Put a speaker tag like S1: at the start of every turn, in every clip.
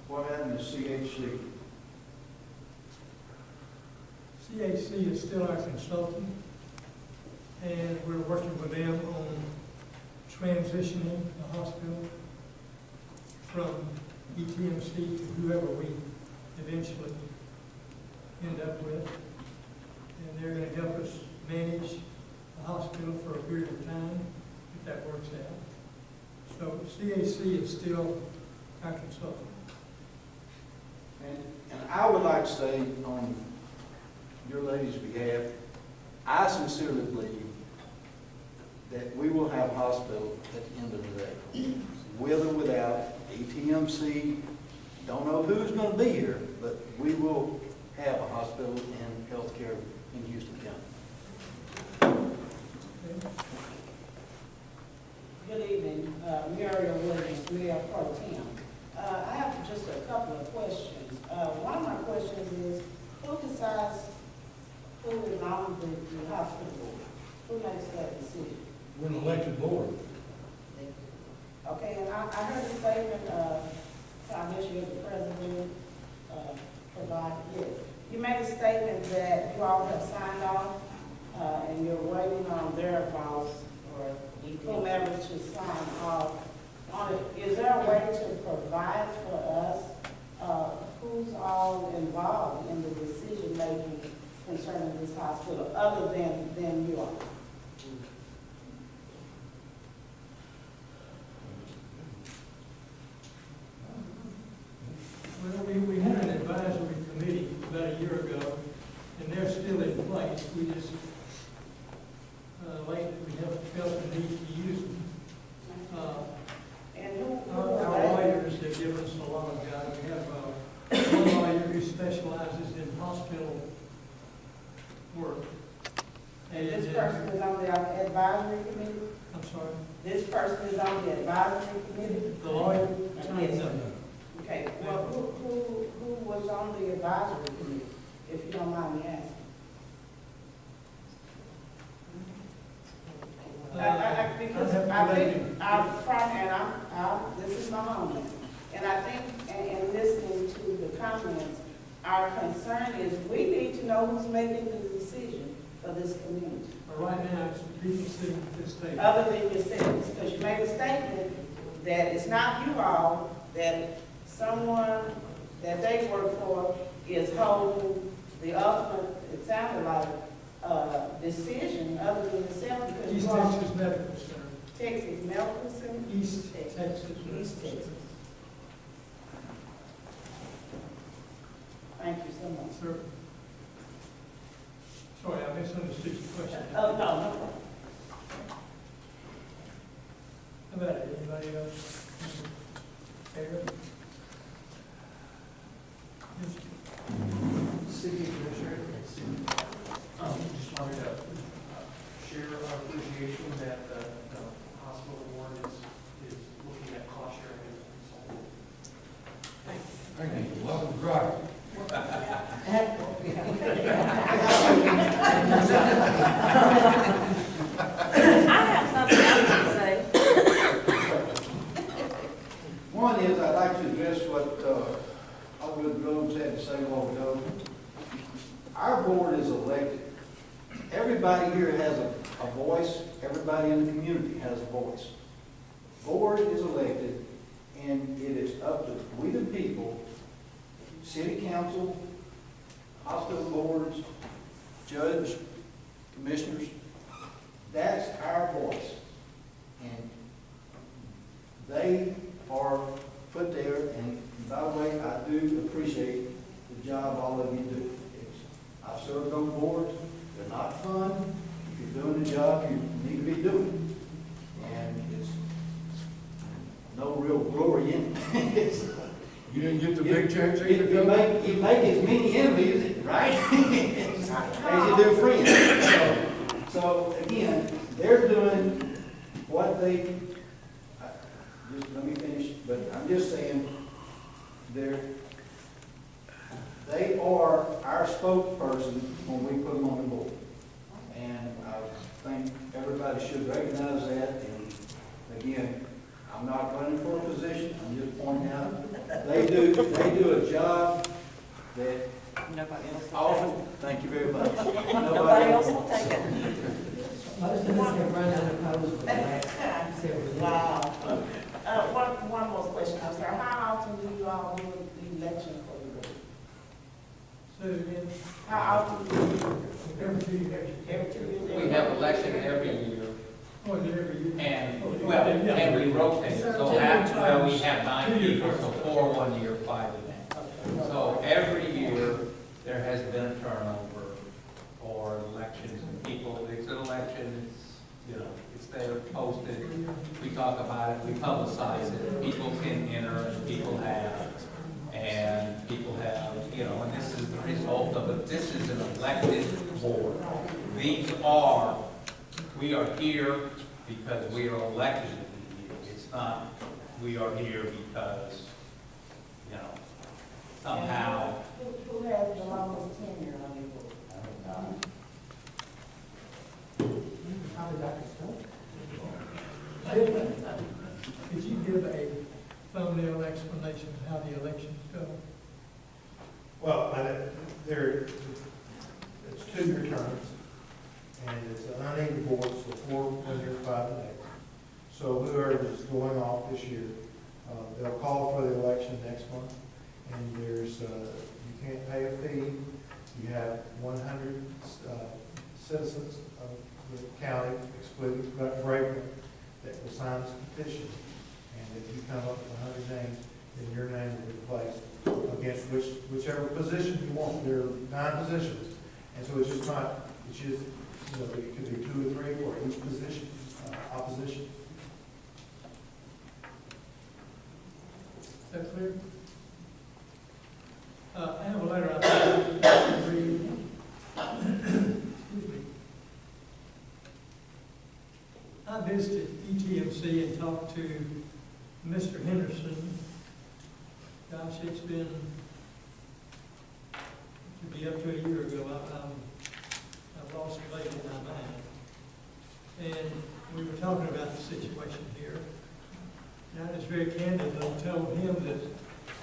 S1: What happened to CHC?
S2: CHC is still our consultant, and we're working with them on transitioning the hospital from ETMC to whoever we eventually end up with. And they're going to help us manage the hospital for a period of time, if that works out. So CHC is still our consultant.
S1: And I would like to say on your lady's behalf, I sincerely believe that we will have a hospital at the end of the day. With or without ETMC, don't know who's going to be here, but we will have a hospital and healthcare in Houston County.
S3: Good evening, Muriel Williams, Mayor Pro Tem. I have just a couple of questions. One of my questions is, who decides who is on the hospital board? Who makes that decision?
S4: We're an elected board.
S3: Okay, and I heard a statement, I guess you're the president, provided, yes. You made a statement that you all have signed off, and you're waiting on their boss or whomever to sign off on it. Is there a way to provide for us, who's all involved in the decision-making concerning this hospital, other than you all?
S2: Well, we had an advisory committee about a year ago, and they're still in place. We just, lately, we have felt the need to use them.
S3: And who
S2: Our
S3: are they?
S2: lawyers have given us a lot of guidance. We have one lawyer who specializes in hospital work.
S3: And this person is on the advisory committee?
S2: I'm sorry,
S3: This person is on the advisory committee?
S2: the lawyer?
S3: Yes. Okay, well, who was on the advisory committee, if you don't mind me asking? Because I think, this is my homeland, and I think, and listening to the comments, our concern is we need to know who's making the decision for this community.
S2: But right now, it's the people sitting at this table.
S3: Other than yourselves, because you made a statement that it's not you all, that someone that they work for is holding the ultimate, it sounded like, decision other than yourself, because
S2: East
S3: you are
S2: Texas Medical Center.
S3: Texas Medical Center?
S2: East Texas.
S3: East Texas. Thank you so much.
S2: Sir. Sorry, I misunderstood your question.
S3: Oh, no, no problem.
S2: How about it? Anybody else? Eric? Yes.
S5: City Commissioner, just wanted to share our appreciation that the hospital board is looking at cost sharing and consulting.
S4: Thank you. Welcome, drive.
S6: I have something I want to say.
S1: One is, I'd like to address what Alderman Rhodes had to say a while ago. Our board is elected. Everybody here has a voice. Everybody in the community has a voice. Board is elected, and it is up to we the people, city council, hospital boards, judge, commissioners. That's our voice. And they are put there, and by the way, I do appreciate the job all of you do. I've served on boards, they're not fun. If you're doing the job you need to be doing. And it's no real glory in it.
S4: You didn't get the big checks either,
S1: You make as many enemies, right? as you do friends. So again, they're doing what they, just let me finish, but I'm just saying, they are our spokesperson when we put them on the board. And I think everybody should recognize that. And again, I'm not running for a position, I'm just pointing out They do a job that
S6: Nobody else will
S1: often, thank you very much.
S6: take it. Nobody else will take it.
S7: Most of us have run unopposed for the last several years.
S3: Wow. One more question, I'm sorry. How often do you all do the election for the board?
S2: So again,
S3: How often do you,
S2: every 2 years.
S3: every 2 years?
S8: We have election every year,
S2: Oh, is it every year?
S8: and, well, and we rotate, so after, well, we have 9 people, so 4 1 year, 5 the next. So every year, there has been a turnover for elections, and people, it's an election, it's, you know, it's there posted, we talk about it, we publicize it, people can enter, and people have, you know, and this is the result of it, this is an elected board. We are here because we are elected to be here. It's not, we are here because, you know, somehow.
S3: Who has the longest tenure on your board?
S7: Probably Dr. Stokes.
S2: Could you give a thumbnail explanation of how the elections go?
S9: Well, it's 2-year terms, and it's an uneven board, so 4 1 year, 5 the next. So whoever is going off this year, they'll call for the election next month, and there's, you can't pay a fee. You have 100 citizens of the county, excluding Braveland, that will sign this petition. And if you come up with 100 names, then your name will be placed against whichever position you want. There are 9 positions. And so it's just not, it's just, you know, it could be 2 or 3 for each position, opposition.
S2: Is that clear? I have a letter I think to read. Excuse me. I visited ETMC and talked to Mr. Henderson. Gosh, it's been, to be up to a year ago, I've lost the weight in my mind. And we were talking about the situation here. And I was very candid and told him that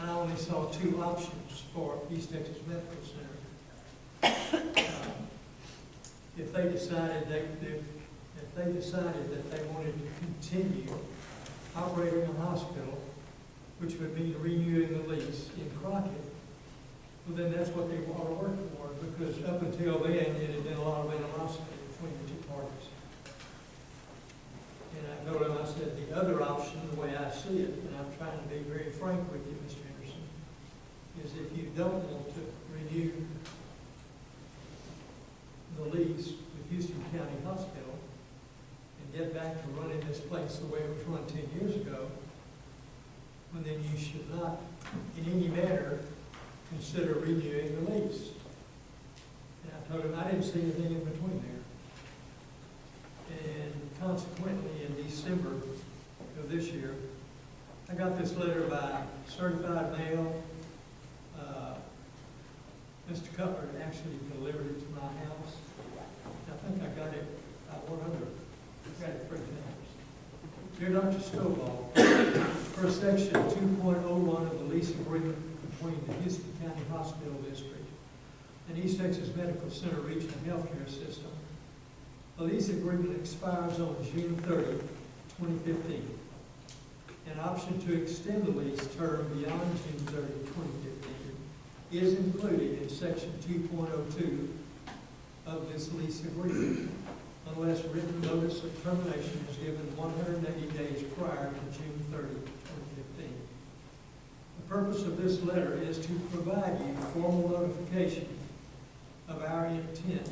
S2: I only saw 2 options for East Texas Medical Center. If they decided that they wanted to continue operating a hospital, which would mean renewing the lease in Crockett, well, then that's what they ought to work for, because up until then, it had been a lot of animosity between the 2 parties. And I told him, I said, the other option, the way I see it, and I'm trying to be very frank with you, Mr. Henderson, is if you don't want to renew the lease with Houston County Hospital and get back to running this place the way it was run 10 years ago, well, then you should not, in any manner, consider renewing the lease. And I told him I didn't see anything in between there. And consequently, in December of this year, I got this letter by certified mail. Mr. Cutler actually delivered it to my house. I think I got it, I got it 3 times. Dear Dr. Stovall, per section 2.01 of the lease agreement between the Houston County Hospital District and East Texas Medical Center Regional Healthcare System, the lease agreement expires on June 30, 2015. An option to extend the lease term beyond June 30, 2015 is included in section 2.02 of this lease agreement, unless written notice of termination is given 180 days prior to June 30, 2015. The purpose of this letter is to provide you formal notification of our intent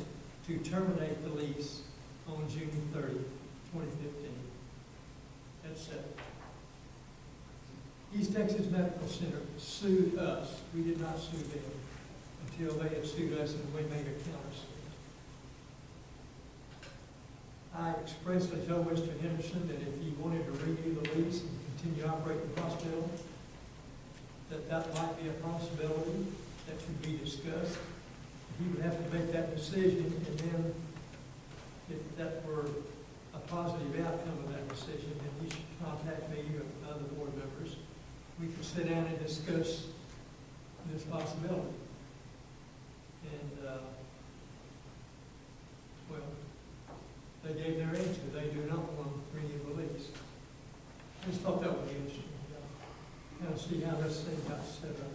S2: to terminate the lease on June 30, 2015. That's it. East Texas Medical Center sued us. We did not sue them until they had sued us and we made a countersuit. I expressly told Mr. Henderson that if he wanted to renew the lease and continue operating the hospital, that might be a possibility that could be discussed. He would have to make that decision, and then if that were a positive outcome of that decision, then he should contact me or other board members, we could sit down and discuss this possibility. And, well, they gave their answer. They do not want to renew the lease. I just thought that would be interesting. Kind of see how this thing got set up.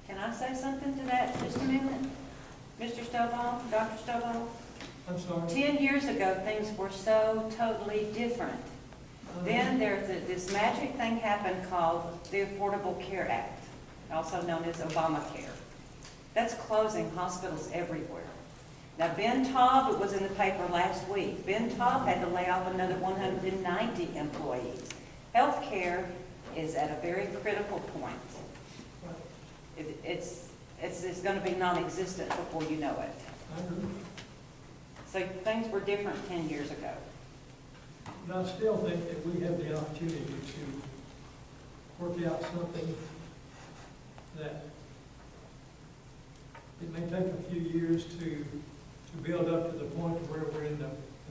S6: Can I say something to that just a minute? Mr. Stovall, Dr. Stovall?
S2: I'm sorry.
S6: 10 years ago, things were so totally different. Then this magic thing happened called the Affordable Care Act, also known as Obamacare. That's closing hospitals everywhere. Now, Ben Taub, it was in the paper last week, Ben Taub had to lay off another 190 employees. Healthcare is at a very critical point. It's going to be non-existent before you know it.
S2: I agree.
S6: So things were different 10 years ago.
S2: But I still think that we have the opportunity to work out something that it may take a few years to build up to the point where we're in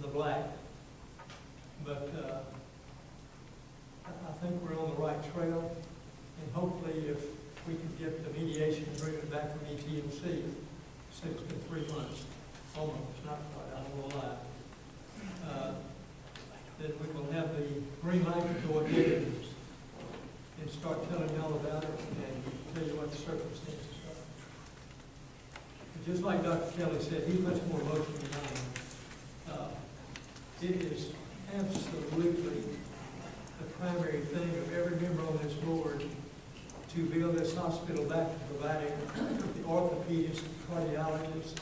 S2: the black. But I think we're on the right trail, and hopefully if we can get the mediation agreement back from ETMC, say it's been 3 months, almost, not quite, I don't know why, then we will have the green light to go ahead and start telling y'all about it and tell you what the circumstances are. But just like Dr. Kelly said, he's much more emotional than I am. It is absolutely the primary thing of every member on this board to build this hospital back to providing the orthopedist, cardiologist,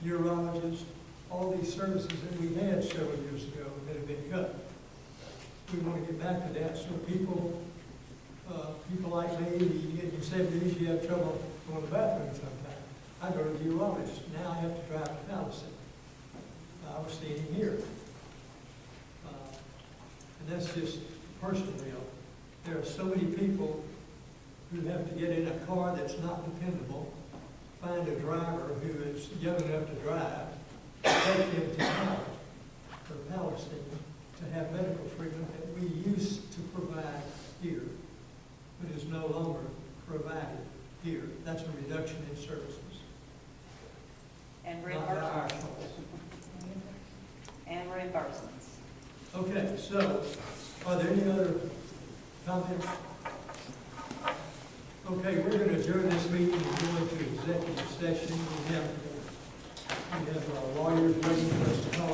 S2: urologist, all these services that we had several years ago that have been cut. We want to get back to that so people like me, you get in your 70s, you have trouble going to the bathroom sometimes. I go to the urologist. Now I have to drive to Palisade. I was seeing him here. And that's just personal deal. There are so many people who have to get in a car that's not dependable, find a driver who is young enough to drive, take him to Howard or Palestine to have medical treatment that we used to provide here, but is no longer provided here. That's a reduction in services.
S6: And
S2: Not by our
S6: reimbursements.
S2: choice.
S6: And reimbursements.
S2: Okay, so are there any other comments? Okay, we're going to adjourn this meeting and go into executive session. We have lawyers waiting for us to call a